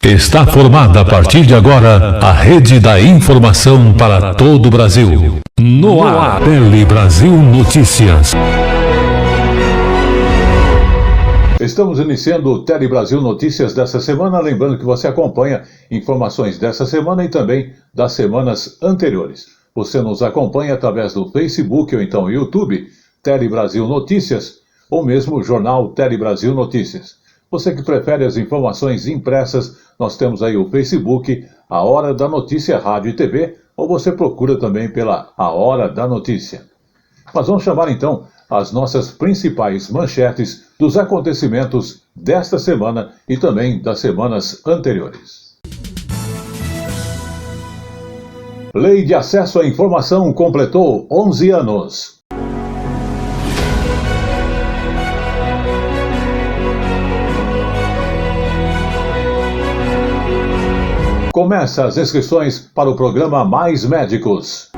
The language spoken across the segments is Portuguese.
Está formada a partir de agora a Rede da Informação para todo o Brasil. No ar, Tele Brasil Notícias. Estamos iniciando o Tele Brasil Notícias dessa semana, lembrando que você acompanha informações dessa semana e também das semanas anteriores. Você nos acompanha através do Facebook ou então YouTube, Tele Brasil Notícias, ou mesmo o jornal Tele Brasil Notícias. Você que prefere as informações impressas, nós temos aí o Facebook, A Hora da Notícia Rádio e TV, ou você procura também pela A Hora da Notícia. Mas vamos chamar então as nossas principais manchetes dos acontecimentos desta semana e também das semanas anteriores. Lei de Acesso à Informação completou 11 anos. Começa as inscrições para o programa Mais Médicos.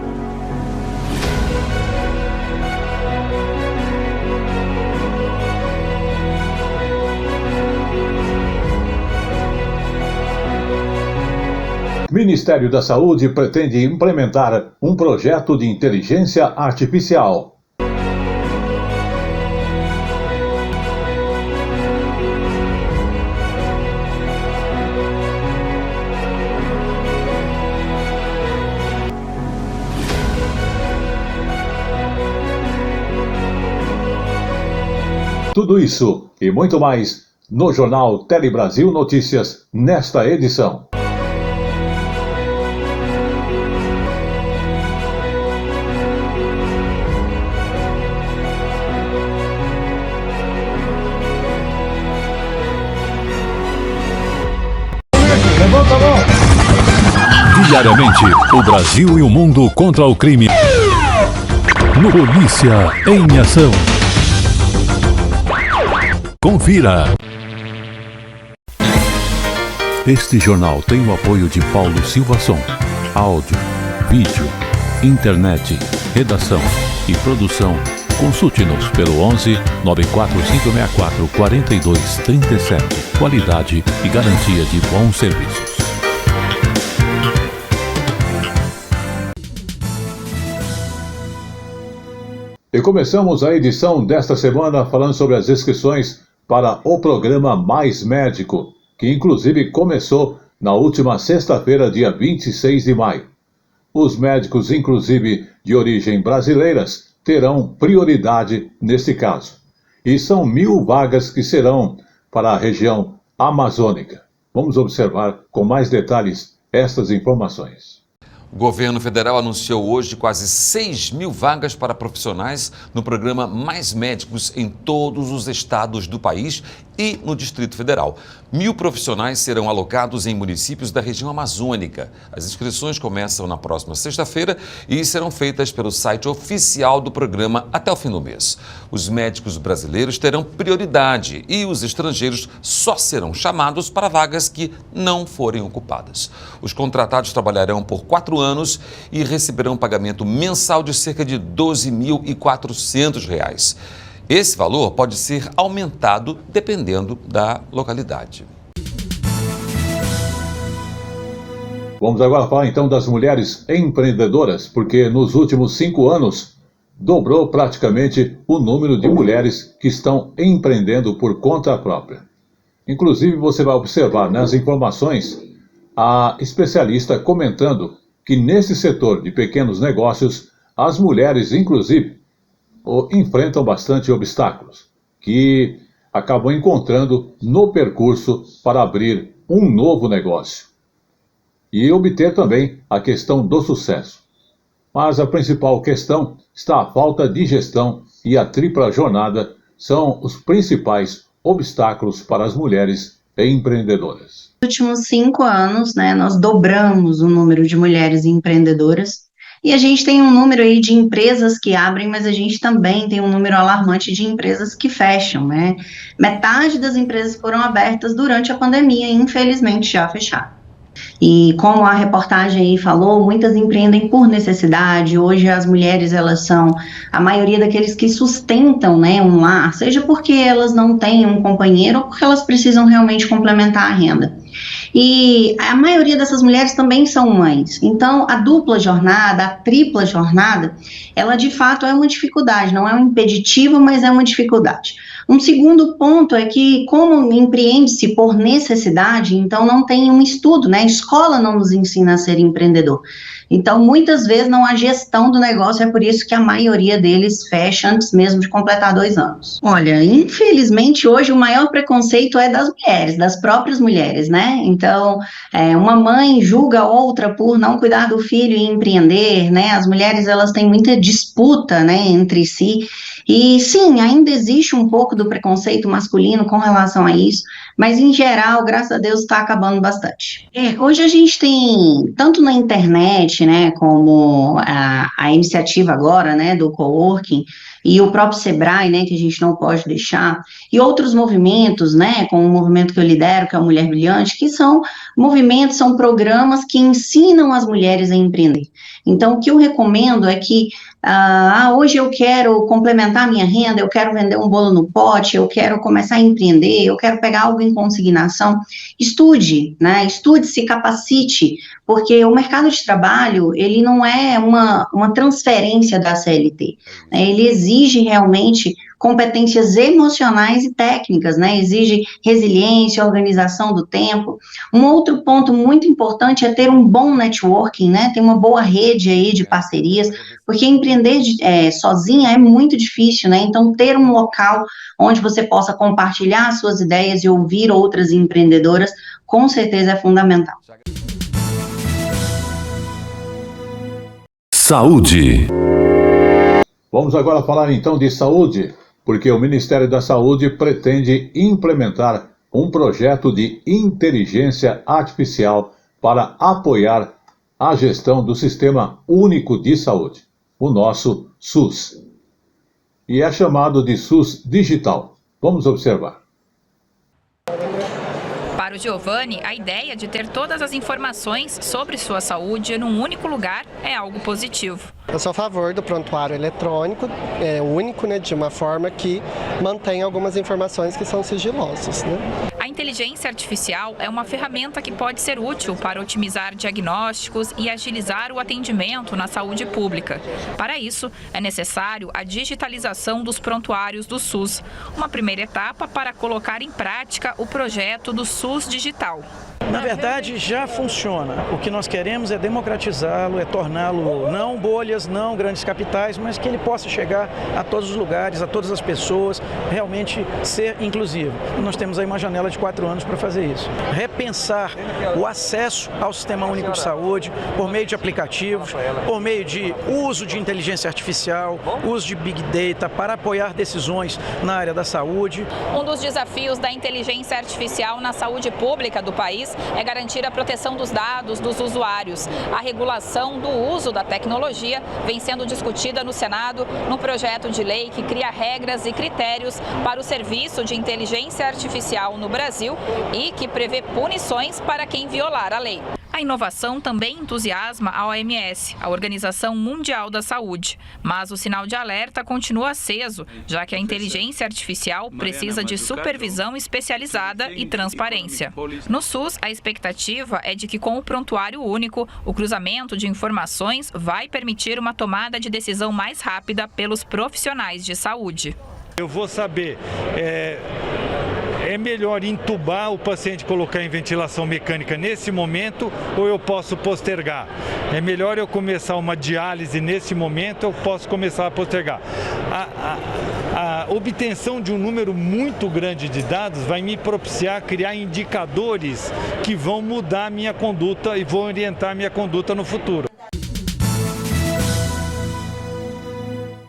Ministério da Saúde pretende implementar um projeto de inteligência artificial. Tudo isso e muito mais no jornal Tele Brasil Notícias nesta edição. Diariamente, o Brasil e o mundo contra o crime. No Polícia em Ação. Confira. Este jornal tem o apoio de Paulo Silva Som. Áudio, vídeo, internet, redação e produção. Consulte-nos pelo 11 94564 4237. Qualidade e garantia de bons serviços. E começamos a edição desta semana falando sobre as inscrições para o programa Mais Médico, que inclusive começou na última sexta-feira, dia 26 de maio. Os médicos, inclusive de origem brasileiras, terão prioridade neste caso. E são 1.000 vagas que serão para a região amazônica. Vamos observar com mais detalhes estas informações. O governo federal anunciou hoje quase 6.000 vagas para profissionais no programa Mais Médicos em todos os estados do país e no Distrito Federal. 1.000 profissionais serão alocados em municípios da região amazônica. As inscrições começam na próxima sexta-feira e serão feitas pelo site oficial do programa até o fim do mês. Os médicos brasileiros terão prioridade e os estrangeiros só serão chamados para vagas que não forem ocupadas. Os contratados trabalharão por 4 anos e receberão um pagamento mensal de cerca de R$ 12.400. Esse valor pode ser aumentado dependendo da localidade. Vamos agora falar então das mulheres empreendedoras, porque nos últimos 5 anos dobrou praticamente o número de mulheres que estão empreendendo por conta própria. Inclusive você vai observar nas informações a especialista comentando que nesse setor de pequenos negócios, as mulheres, inclusive, enfrentam bastante obstáculos, que acabam encontrando no percurso para abrir um novo negócio e obter também a questão do sucesso. Mas a principal questão está a falta de gestão e a tripla jornada são os principais obstáculos para as mulheres empreendedoras. Nos últimos 5 anos, nós dobramos o número de mulheres empreendedoras e a gente tem um número aí de empresas que abrem, mas a gente também tem um número alarmante de empresas que fecham, Metade das empresas foram abertas durante a pandemia e infelizmente já fecharam. E como a reportagem aí falou, muitas empreendem por necessidade. Hoje as mulheres, elas são a maioria daqueles que sustentam, um lar, seja porque elas não têm um companheiro ou porque elas precisam realmente complementar a renda. E a maioria dessas mulheres também são mães. Então, a dupla jornada, a tripla jornada, ela de fato é uma dificuldade, não é um impeditivo, mas é uma dificuldade. Um segundo ponto é que, como empreende-se por necessidade, então não tem um estudo, né? A escola não nos ensina a ser empreendedor. Então, muitas vezes não há gestão do negócio, é por isso que a maioria deles fecha antes mesmo de completar 2 anos. Olha, infelizmente, hoje o maior preconceito é das mulheres, das próprias mulheres, né? Então, uma mãe julga outra por não cuidar do filho e empreender, né? As mulheres, elas têm muita disputa, né, entre si. E sim, ainda existe um pouco do preconceito masculino com relação a isso, mas em geral, graças a Deus, está acabando bastante. Hoje a gente tem, tanto na internet, né, como a iniciativa agora, né, do coworking, e o próprio Sebrae, né, que a gente não pode deixar, e outros movimentos, né, como o movimento que eu lidero, que é a Mulher Brilhante, que são movimentos, são programas que ensinam as mulheres a empreender. Então, o que eu recomendo é que hoje eu quero complementar minha renda, eu quero vender um bolo no pote, eu quero começar a empreender, eu quero pegar algo em consignação. Estude, né? Estude, se capacite, porque o mercado de trabalho, ele não é uma transferência da CLT, né? Ele exige realmente competências emocionais e técnicas, né? Exige resiliência, organização do tempo. Um outro ponto muito importante é ter um bom networking, né? Ter uma boa rede aí de parcerias, porque empreender sozinha é muito difícil, né? Então, ter um local onde você possa compartilhar suas ideias e ouvir outras empreendedoras, com certeza é fundamental. Saúde. Vamos agora falar então de saúde, porque o Ministério da Saúde pretende implementar um projeto de inteligência artificial para apoiar a gestão do Sistema Único de Saúde, o nosso SUS. E é chamado de SUS Digital. Vamos observar. Para o Giovanni, a ideia de ter todas as informações sobre sua saúde num único lugar é algo positivo. Eu sou a favor do prontuário eletrônico, único, né, de uma forma que mantém algumas informações que são sigilosas, né? A inteligência artificial é uma ferramenta que pode ser útil para otimizar diagnósticos e agilizar o atendimento na saúde pública. Para isso, é necessário a digitalização dos prontuários do SUS, uma primeira etapa para colocar em prática o projeto do SUS Digital. Na verdade, já funciona. O que nós queremos é democratizá-lo, é torná-lo não bolhas, não grandes capitais, mas que ele possa chegar a todos os lugares, a todas as pessoas, realmente ser inclusivo. Nós temos aí uma janela de 4 anos para fazer isso. Repensar o acesso ao Sistema Único de Saúde por meio de aplicativos, por meio de uso de inteligência artificial, uso de Big Data para apoiar decisões na área da saúde. Um dos desafios da inteligência artificial na saúde pública do país é garantir a proteção dos dados dos usuários. A regulação do uso da tecnologia vem sendo discutida no Senado no projeto de lei que cria regras e critérios para o serviço de inteligência artificial no Brasil e que prevê punições para quem violar a lei. A inovação também entusiasma a OMS, a Organização Mundial da Saúde. Mas o sinal de alerta continua aceso, já que a inteligência artificial precisa de supervisão especializada e transparência. No SUS, a expectativa é de que com o prontuário único, o cruzamento de informações vai permitir uma tomada de decisão mais rápida pelos profissionais de saúde. Eu vou saber, é melhor entubar o paciente, colocar em ventilação mecânica nesse momento ou eu posso postergar? É melhor eu começar uma diálise nesse momento ou eu posso começar a postergar? A obtenção de um número muito grande de dados vai me propiciar criar indicadores que vão mudar a minha conduta e vão orientar a minha conduta no futuro.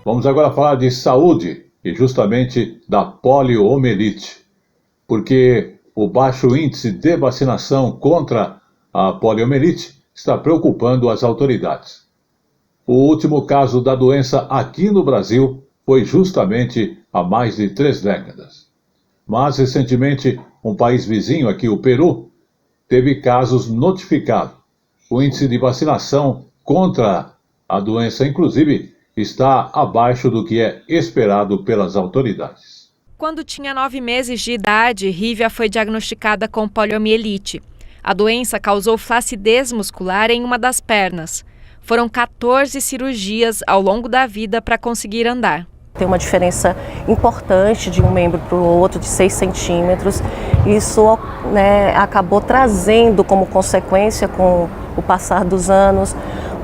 Vamos agora falar de saúde e justamente da poliomielite, porque o baixo índice de vacinação contra a poliomielite está preocupando as autoridades. O último caso da doença aqui no Brasil foi justamente há mais de 3 décadas. Mas, recentemente, um país vizinho aqui, o Peru, teve casos notificados. O índice de vacinação contra a doença, inclusive, está abaixo do que é esperado pelas autoridades. Quando tinha 9 meses de idade, Rívia foi diagnosticada com poliomielite. A doença causou flacidez muscular em uma das pernas. Foram 14 cirurgias ao longo da vida para conseguir andar. Tem uma diferença importante de um membro para o outro, de 6 centímetros. Isso, acabou trazendo como consequência, com o passar dos anos,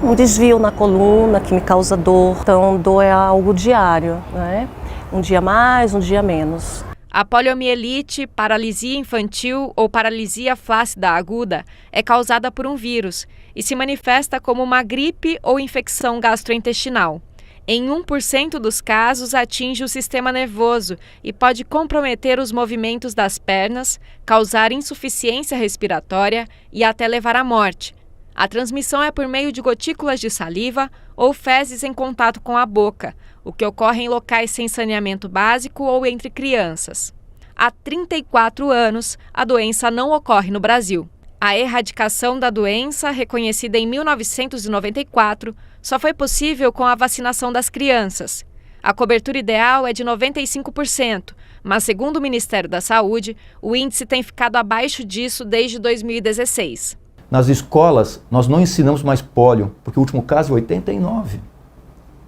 um desvio na coluna que me causa dor. Então, dor é algo diário, né? Um dia mais, um dia menos. A poliomielite, paralisia infantil ou paralisia flácida aguda é causada por um vírus e se manifesta como uma gripe ou infecção gastrointestinal. Em 1% dos casos, atinge o sistema nervoso e pode comprometer os movimentos das pernas, causar insuficiência respiratória e até levar à morte. A transmissão é por meio de gotículas de saliva ou fezes em contato com a boca, o que ocorre em locais sem saneamento básico ou entre crianças. Há 34 anos, a doença não ocorre no Brasil. A erradicação da doença, reconhecida em 1994, só foi possível com a vacinação das crianças. A cobertura ideal é de 95%, mas segundo o Ministério da Saúde, o índice tem ficado abaixo disso desde 2016. Nas escolas, nós não ensinamos mais pólio, porque o último caso é 89.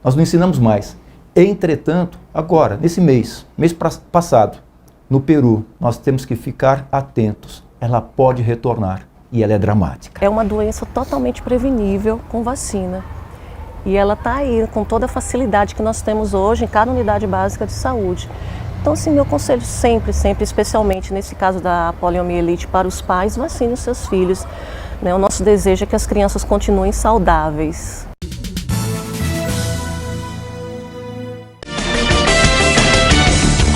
Nós não ensinamos mais. Entretanto, agora, nesse mês passado, no Peru, nós temos que ficar atentos. Ela pode retornar e ela é dramática. É uma doença totalmente prevenível com vacina. E ela está aí com toda a facilidade que nós temos hoje em cada unidade básica de saúde. Então, assim, meu conselho sempre, especialmente nesse caso da poliomielite, para os pais, vacinem os seus filhos. O nosso desejo é que as crianças continuem saudáveis.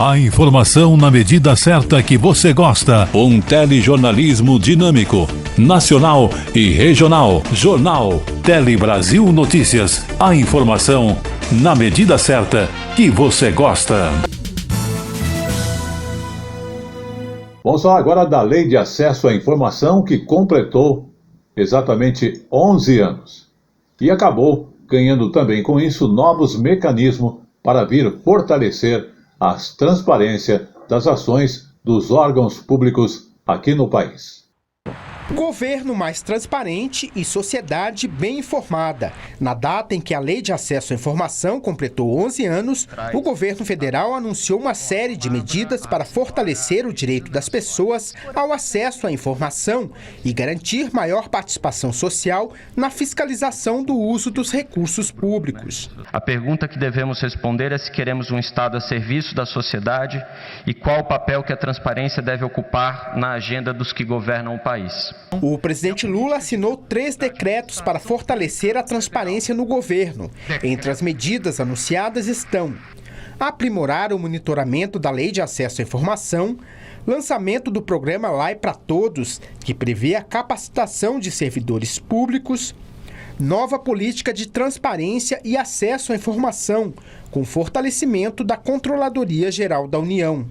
A informação na medida certa que você gosta. Um telejornalismo dinâmico, nacional e regional. Jornal Tele Brasil Notícias. A informação na medida certa que você gosta. Vamos falar agora da Lei de Acesso à Informação, que completou exatamente 11 anos. E acabou ganhando também com isso novos mecanismos para vir fortalecer a transparência das ações dos órgãos públicos aqui no país. Governo mais transparente e sociedade bem informada. Na data em que a Lei de Acesso à Informação completou 11 anos, o governo federal anunciou uma série de medidas para fortalecer o direito das pessoas ao acesso à informação e garantir maior participação social na fiscalização do uso dos recursos públicos. A pergunta que devemos responder é se queremos um Estado a serviço da sociedade e qual o papel que a transparência deve ocupar na agenda dos que governam o país. O presidente Lula assinou 3 decretos para fortalecer a transparência no governo. Entre as medidas anunciadas estão: aprimorar o monitoramento da Lei de Acesso à Informação, lançamento do programa Lei para Todos, que prevê a capacitação de servidores públicos, nova política de transparência e acesso à informação, com fortalecimento da Controladoria Geral da União.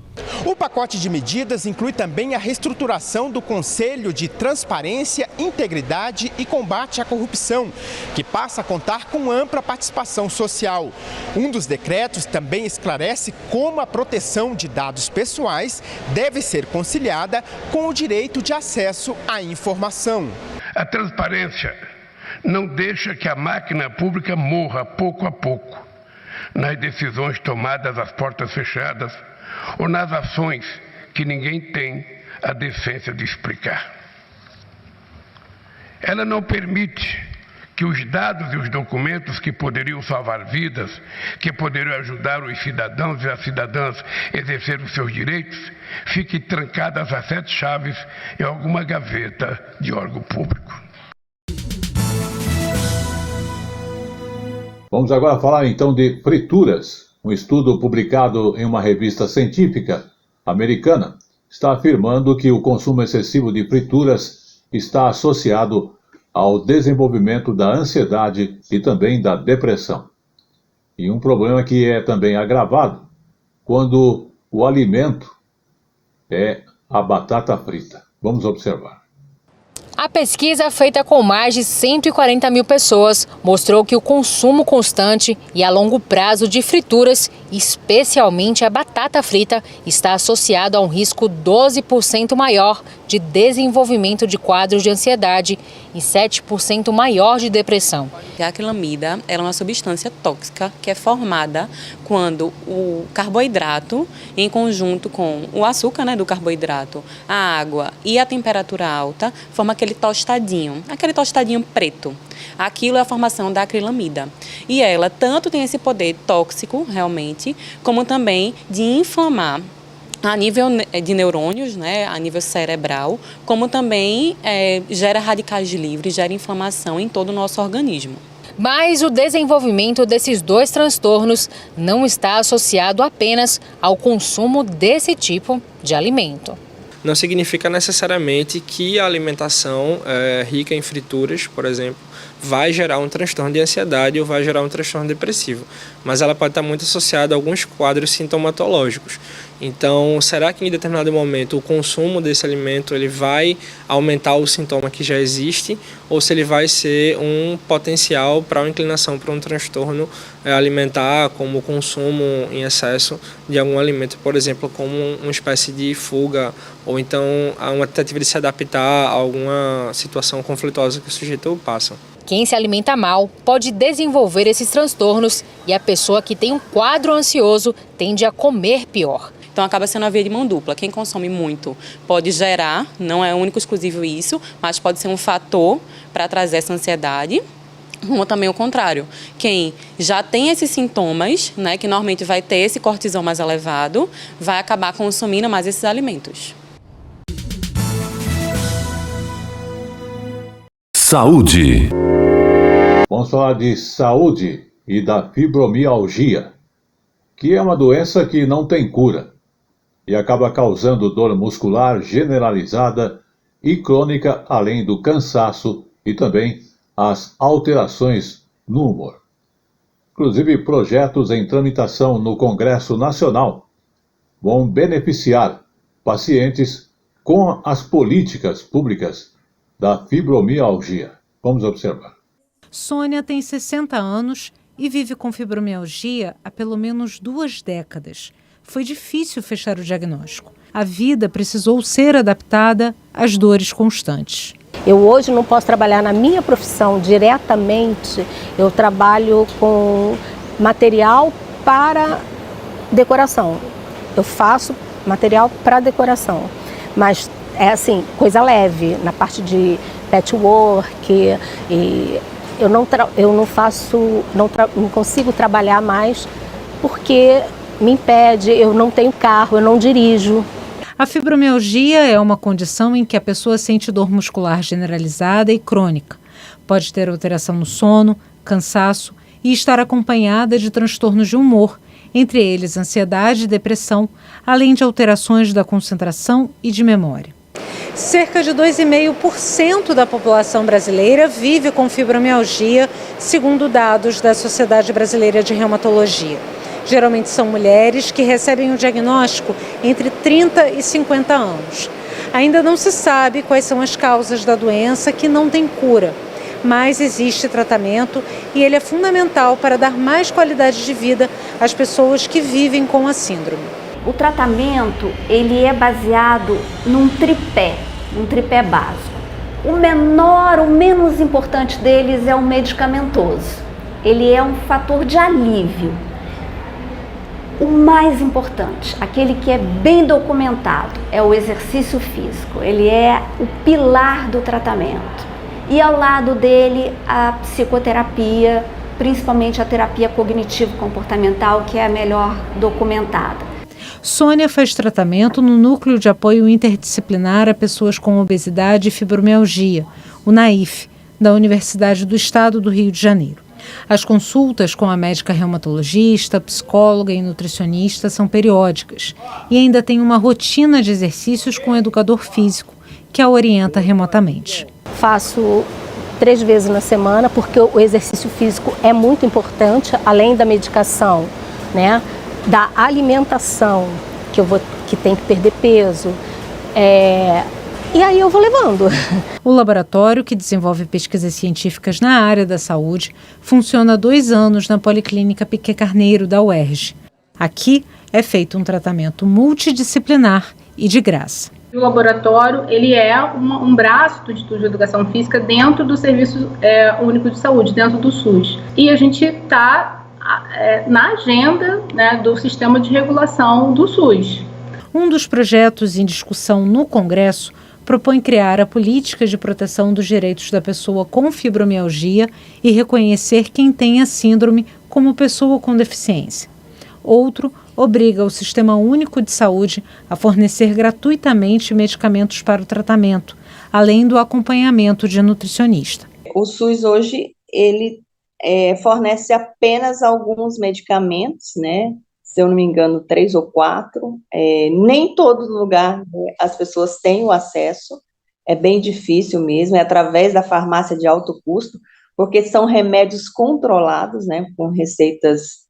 O pacote de medidas inclui também a reestruturação do Conselho de Transparência, Integridade e Combate à Corrupção, que passa a contar com ampla participação social. Um dos decretos também esclarece como a proteção de dados pessoais deve ser conciliada com o direito de acesso à informação. A transparência não deixa que a máquina pública morra pouco a pouco nas decisões tomadas às portas fechadas ou nas ações que ninguém tem a decência de explicar. Ela não permite que os dados e os documentos que poderiam salvar vidas, que poderiam ajudar os cidadãos e as cidadãs a exercer os seus direitos, fiquem trancadas a 7 chaves em alguma gaveta de órgão público. Vamos agora falar então de frituras. Um estudo publicado em uma revista científica americana está afirmando que o consumo excessivo de frituras está associado ao desenvolvimento da ansiedade e também da depressão. E um problema que é também agravado quando o alimento é a batata frita. Vamos observar. A pesquisa, feita com mais de 140 mil pessoas, mostrou que o consumo constante e a longo prazo de frituras, especialmente a batata frita, está associado a um risco 12% maior de desenvolvimento de quadros de ansiedade e 7% maior de depressão. A acrilamida ela é uma substância tóxica que é formada quando o carboidrato, em conjunto com o açúcar, do carboidrato, a água e a temperatura alta, forma aquele tostadinho preto. Aquilo é a formação da acrilamida. E ela tanto tem esse poder tóxico, realmente, como também de inflamar a nível de neurônios, a nível cerebral, como também gera radicais livres, gera inflamação em todo o nosso organismo. Mas o desenvolvimento desses dois transtornos não está associado apenas ao consumo desse tipo de alimento. Não significa necessariamente que a alimentação rica em frituras, por exemplo, vai gerar um transtorno de ansiedade ou vai gerar um transtorno depressivo, mas ela pode estar muito associada a alguns quadros sintomatológicos. Então, será que em determinado momento o consumo desse alimento ele vai aumentar o sintoma que já existe ou se ele vai ser um potencial para uma inclinação para um transtorno alimentar, como o consumo em excesso de algum alimento, por exemplo, como uma espécie de fuga ou então uma tentativa de se adaptar a alguma situação conflituosa que o sujeito passa. Quem se alimenta mal pode desenvolver esses transtornos e a pessoa que tem um quadro ansioso tende a comer pior. Então acaba sendo uma via de mão dupla. Quem consome muito pode gerar, não é único exclusivo isso, mas pode ser um fator para trazer essa ansiedade. Como também o contrário, quem já tem esses sintomas, que normalmente vai ter esse cortisol mais elevado, vai acabar consumindo mais esses alimentos. Saúde. Vamos falar de saúde e da fibromialgia, que é uma doença que não tem cura e acaba causando dor muscular generalizada e crônica, além do cansaço e também as alterações no humor. Inclusive, projetos em tramitação no Congresso Nacional vão beneficiar pacientes com as políticas públicas da fibromialgia. Vamos observar. Sônia tem 60 anos e vive com fibromialgia há pelo menos 2 décadas. Foi difícil fechar o diagnóstico. A vida precisou ser adaptada às dores constantes. Eu hoje não posso trabalhar na minha profissão diretamente. Eu trabalho com material para decoração. Eu faço material para decoração, mas é assim, coisa leve, na parte de patchwork, e eu não consigo trabalhar mais porque me impede, eu não tenho carro, eu não dirijo. A fibromialgia é uma condição em que a pessoa sente dor muscular generalizada e crônica. Pode ter alteração no sono, cansaço e estar acompanhada de transtornos de humor, entre eles ansiedade e depressão, além de alterações da concentração e de memória. Cerca de 2,5% da população brasileira vive com fibromialgia, segundo dados da Sociedade Brasileira de Reumatologia. Geralmente são mulheres que recebem o diagnóstico entre 30 e 50 anos. Ainda não se sabe quais são as causas da doença, que não tem cura, mas existe tratamento e ele é fundamental para dar mais qualidade de vida às pessoas que vivem com a síndrome. O tratamento ele é baseado num tripé básico. O menos importante deles é o medicamentoso. Ele é um fator de alívio. O mais importante, aquele que é bem documentado, é o exercício físico. Ele é o pilar do tratamento. E ao lado dele, a psicoterapia, principalmente a terapia cognitivo-comportamental, que é a melhor documentada. Sônia faz tratamento no Núcleo de Apoio Interdisciplinar a Pessoas com Obesidade e Fibromialgia, o NAIF, da Universidade do Estado do Rio de Janeiro. As consultas com a médica reumatologista, psicóloga e nutricionista são periódicas e ainda tem uma rotina de exercícios com o educador físico, que a orienta remotamente. Faço 3 vezes na semana, porque o exercício físico é muito importante, além da medicação, da alimentação, que tem que perder peso, E aí eu vou levando. O laboratório, que desenvolve pesquisas científicas na área da saúde, funciona há 2 anos na Policlínica Piquet Carneiro, da UERJ. Aqui é feito um tratamento multidisciplinar e de graça. O laboratório ele é um braço do Instituto de Educação Física dentro do Serviço Único de Saúde, dentro do SUS. E a gente está na agenda, né, do sistema de regulação do SUS. Um dos projetos em discussão no Congresso propõe criar a política de proteção dos direitos da pessoa com fibromialgia e reconhecer quem tem a síndrome como pessoa com deficiência. Outro obriga o Sistema Único de Saúde a fornecer gratuitamente medicamentos para o tratamento, além do acompanhamento de nutricionista. O SUS hoje, ele fornece apenas alguns medicamentos, né? Se eu não me engano, 3 ou 4. Nem todo lugar, né, as pessoas têm o acesso, é bem difícil mesmo, é através da farmácia de alto custo, porque são remédios controlados, né, com receitas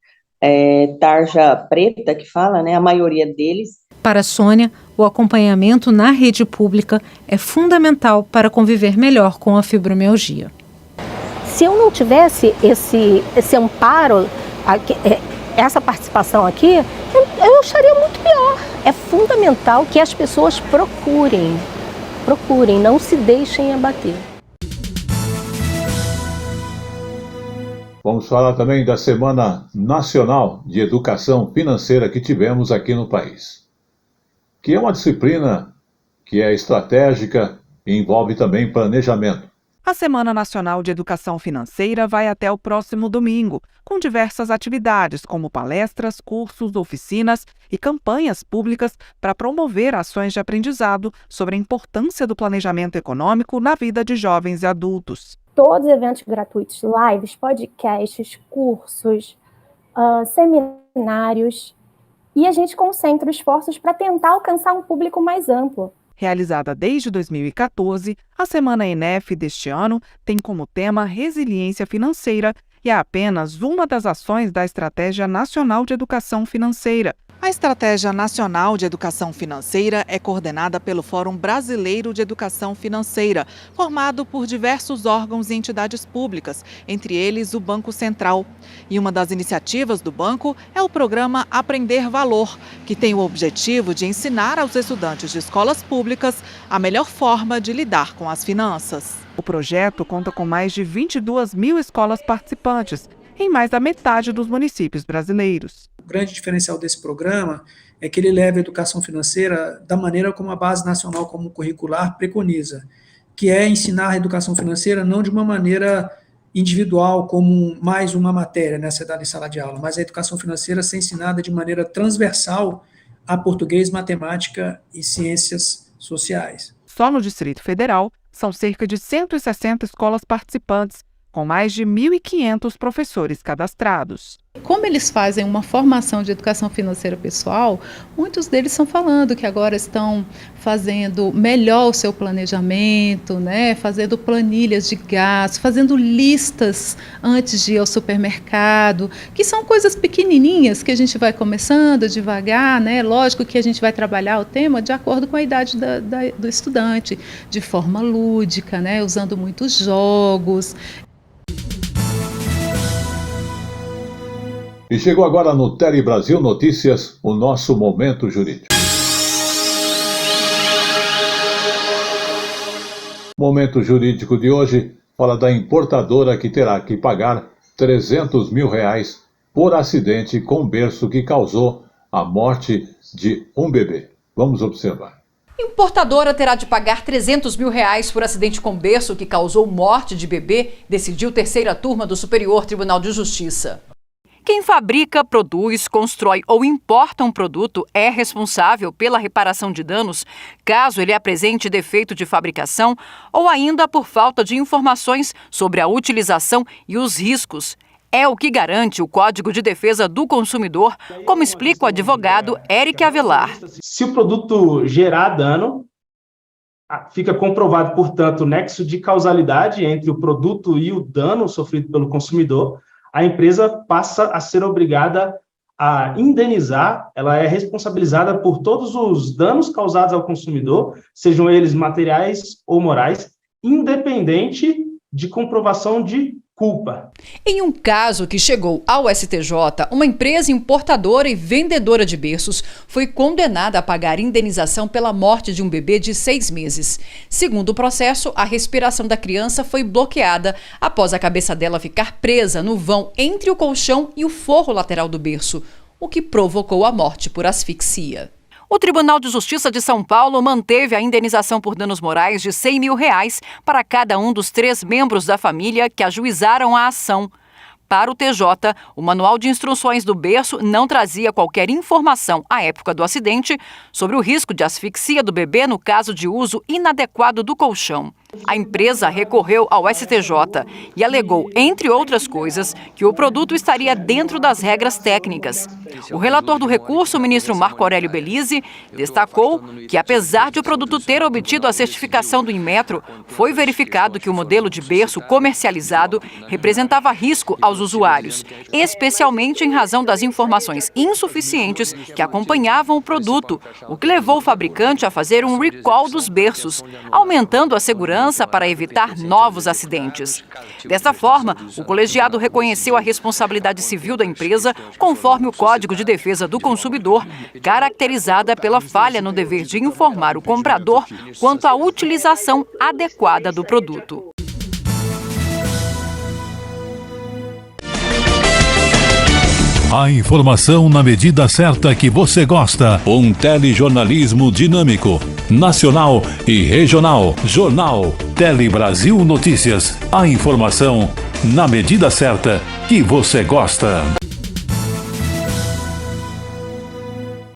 tarja preta, que fala, né, a maioria deles. Para Sônia, o acompanhamento na rede pública é fundamental para conviver melhor com a fibromialgia. Se eu não tivesse esse amparo, essa participação aqui, eu acharia muito pior. É fundamental que as pessoas procurem, não se deixem abater. Vamos falar também da Semana Nacional de Educação Financeira que tivemos aqui no país, que é uma disciplina que é estratégica e envolve também planejamento. A Semana Nacional de Educação Financeira vai até o próximo domingo, com diversas atividades, como palestras, cursos, oficinas e campanhas públicas para promover ações de aprendizado sobre a importância do planejamento econômico na vida de jovens e adultos. Todos os eventos gratuitos, lives, podcasts, cursos, seminários, e a gente concentra esforços para tentar alcançar um público mais amplo. Realizada desde 2014, a Semana ENEF deste ano tem como tema resiliência financeira e é apenas uma das ações da Estratégia Nacional de Educação Financeira. A Estratégia Nacional de Educação Financeira é coordenada pelo Fórum Brasileiro de Educação Financeira, formado por diversos órgãos e entidades públicas, entre eles o Banco Central. E uma das iniciativas do banco é o programa Aprender Valor, que tem o objetivo de ensinar aos estudantes de escolas públicas a melhor forma de lidar com as finanças. O projeto conta com mais de 22 mil escolas participantes, em mais da metade dos municípios brasileiros. O grande diferencial desse programa é que ele leva a educação financeira da maneira como a Base Nacional Comum Curricular preconiza, que é ensinar a educação financeira não de uma maneira individual, como mais uma matéria, né, ser dada em sala de aula, mas a educação financeira ser ensinada de maneira transversal a português, matemática e ciências sociais. Só no Distrito Federal, são cerca de 160 escolas participantes, com mais de 1.500 professores cadastrados. Como eles fazem uma formação de educação financeira pessoal, muitos deles estão falando que agora estão fazendo melhor o seu planejamento, né? Fazendo planilhas de gastos, fazendo listas antes de ir ao supermercado, que são coisas pequenininhas que a gente vai começando devagar, né? Lógico que a gente vai trabalhar o tema de acordo com a idade do estudante, de forma lúdica, né? Usando muitos jogos. E chegou agora no Tele Brasil Notícias, o nosso Momento Jurídico. O Momento Jurídico de hoje fala da importadora que terá que pagar R$300 mil por acidente com berço que causou a morte de um bebê. Vamos observar. Importadora terá de pagar R$300 mil por acidente com berço que causou morte de bebê, decidiu terceira turma do Superior Tribunal de Justiça. Quem fabrica, produz, constrói ou importa um produto é responsável pela reparação de danos, caso ele apresente defeito de fabricação ou ainda por falta de informações sobre a utilização e os riscos. É o que garante o Código de Defesa do Consumidor, como explica o advogado Eric Avelar. Se o produto gerar dano, fica comprovado, portanto, o nexo de causalidade entre o produto e o dano sofrido pelo consumidor, a empresa passa a ser obrigada a indenizar, ela é responsabilizada por todos os danos causados ao consumidor, sejam eles materiais ou morais, independente de comprovação de culpa. Em um caso que chegou ao STJ, uma empresa importadora e vendedora de berços foi condenada a pagar indenização pela morte de um bebê de 6 meses. Segundo o processo, a respiração da criança foi bloqueada após a cabeça dela ficar presa no vão entre o colchão e o forro lateral do berço, o que provocou a morte por asfixia. O Tribunal de Justiça de São Paulo manteve a indenização por danos morais de R$100 mil para cada um dos 3 membros da família que ajuizaram a ação. Para o TJ, o manual de instruções do berço não trazia qualquer informação à época do acidente sobre o risco de asfixia do bebê no caso de uso inadequado do colchão. A empresa recorreu ao STJ e alegou, entre outras coisas, que o produto estaria dentro das regras técnicas. O relator do recurso, o ministro Marco Aurélio Belize, destacou que, apesar de o produto ter obtido a certificação do Inmetro, foi verificado que o modelo de berço comercializado representava risco aos usuários, especialmente em razão das informações insuficientes que acompanhavam o produto, o que levou o fabricante a fazer um recall dos berços, aumentando a segurança para evitar novos acidentes. Desta forma, o colegiado reconheceu a responsabilidade civil da empresa conforme o Código de Defesa do Consumidor, caracterizada pela falha no dever de informar o comprador quanto à utilização adequada do produto. A informação na medida certa que você gosta. Um telejornalismo dinâmico, nacional e regional. Jornal Tele Brasil Notícias. A informação na medida certa que você gosta.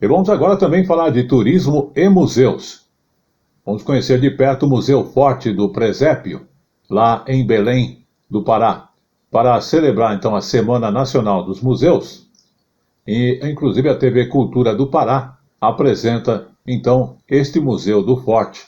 E vamos agora também falar de turismo e museus. Vamos conhecer de perto o Museu Forte do Presépio, lá em Belém do Pará, para celebrar então a Semana Nacional dos Museus. E, inclusive, a TV Cultura do Pará apresenta, então, este Museu do Forte,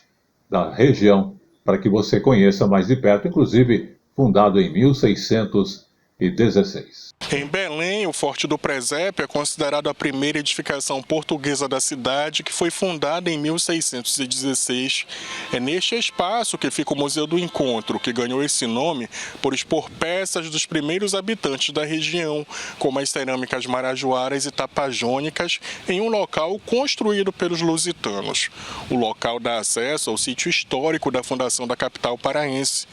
da região, para que você conheça mais de perto, inclusive fundado em 1616. Em Belém, o Forte do Presépio é considerado a primeira edificação portuguesa da cidade, que foi fundada em 1616. É neste espaço que fica o Museu do Encontro, que ganhou esse nome por expor peças dos primeiros habitantes da região, como as cerâmicas marajoaras e tapajônicas, em um local construído pelos lusitanos. O local dá acesso ao sítio histórico da fundação da capital paraense.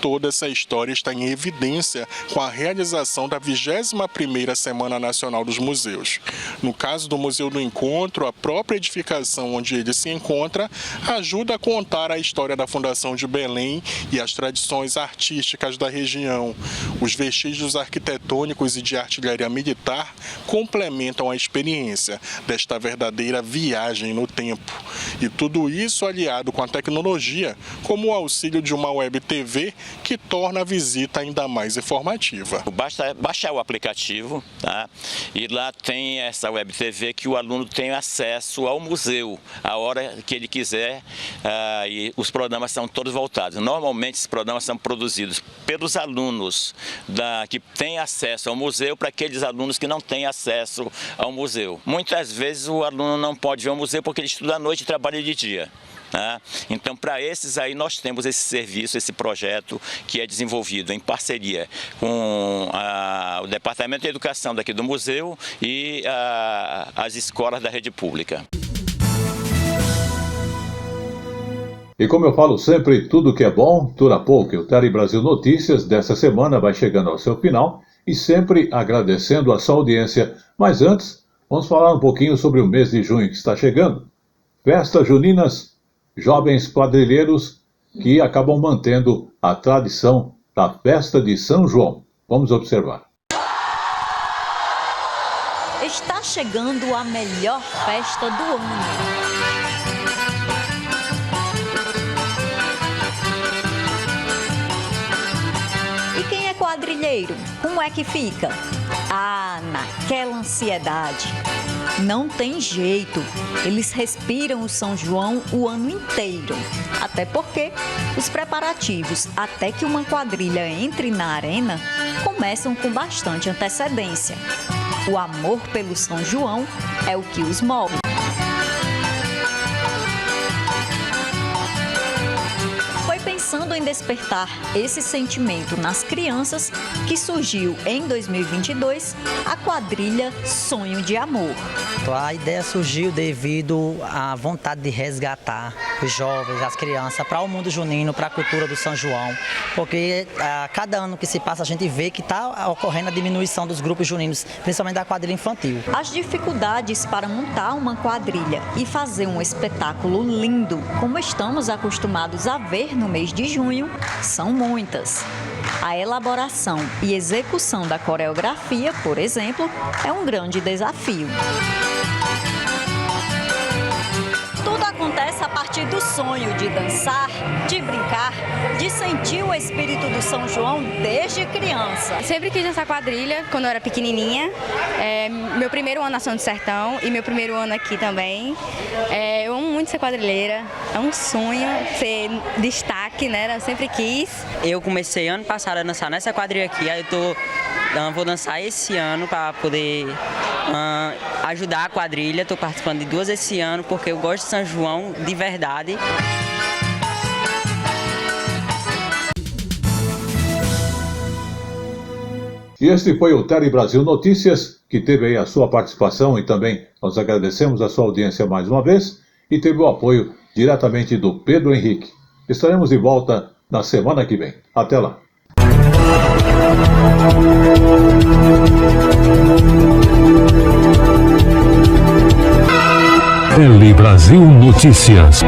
Toda essa história está em evidência com a realização da 21ª Semana Nacional dos Museus. No caso do Museu do Encontro, a própria edificação onde ele se encontra ajuda a contar a história da fundação de Belém e as tradições artísticas da região. Os vestígios arquitetônicos e de artilharia militar complementam a experiência desta verdadeira viagem no tempo. E tudo isso aliado com a tecnologia, como o auxílio de uma web TV, que torna a visita ainda mais informativa. Basta baixar o aplicativo, tá? E lá tem essa web TV que o aluno tem acesso ao museu a hora que ele quiser, e os programas são todos voltados. Normalmente esses programas são produzidos pelos alunos que têm acesso ao museu para aqueles alunos que não têm acesso ao museu. Muitas vezes o aluno não pode ver o museu porque ele estuda à noite e trabalha de dia. Então, para esses aí, nós temos esse serviço, esse projeto que é desenvolvido em parceria com o Departamento de Educação daqui do museu e as escolas da rede pública. E como eu falo sempre, tudo que é bom dura pouco. O Tele Brasil Notícias dessa semana vai chegando ao seu final e sempre agradecendo a sua audiência. Mas antes, vamos falar um pouquinho sobre o mês de junho que está chegando. Festas juninas, jovens quadrilheiros que acabam mantendo a tradição da festa de São João. Vamos observar. Está chegando a melhor festa do ano. E quem é quadrilheiro? Como é que fica? Naquela ansiedade. Não tem jeito, eles respiram o São João o ano inteiro. Até porque os preparativos até que uma quadrilha entre na arena começam com bastante antecedência. O amor pelo São João é o que os move. Pensando em despertar esse sentimento nas crianças, que surgiu em 2022 a quadrilha Sonho de Amor. A ideia surgiu devido à vontade de resgatar os jovens, as crianças, para o mundo junino, para a cultura do São João, porque a cada ano que se passa a gente vê que está ocorrendo a diminuição dos grupos juninos, principalmente da quadrilha infantil. As dificuldades para montar uma quadrilha e fazer um espetáculo lindo, como estamos acostumados a ver no mês de junho, são muitas. A elaboração e execução da coreografia, por exemplo, é um grande desafio. Tudo acontece a partir do sonho de dançar, de brincar, de sentir o espírito do São João desde criança. Sempre quis dançar quadrilha quando eu era pequenininha. Meu primeiro ano na Nação do Sertão e meu primeiro ano aqui também. Eu amo muito ser quadrilheira, é um sonho ser destaque, né? Eu sempre quis. Eu comecei ano passado a dançar nessa quadrilha aqui, aí vou dançar esse ano para poder ajudar a quadrilha. Estou participando de 2 esse ano porque eu gosto de São João de verdade. E este foi o Tele Brasil Notícias, que teve aí a sua participação e também nós agradecemos a sua audiência mais uma vez e teve o apoio diretamente do Pedro Henrique. Estaremos de volta na semana que vem. Até lá. Tele Brasil Notícias.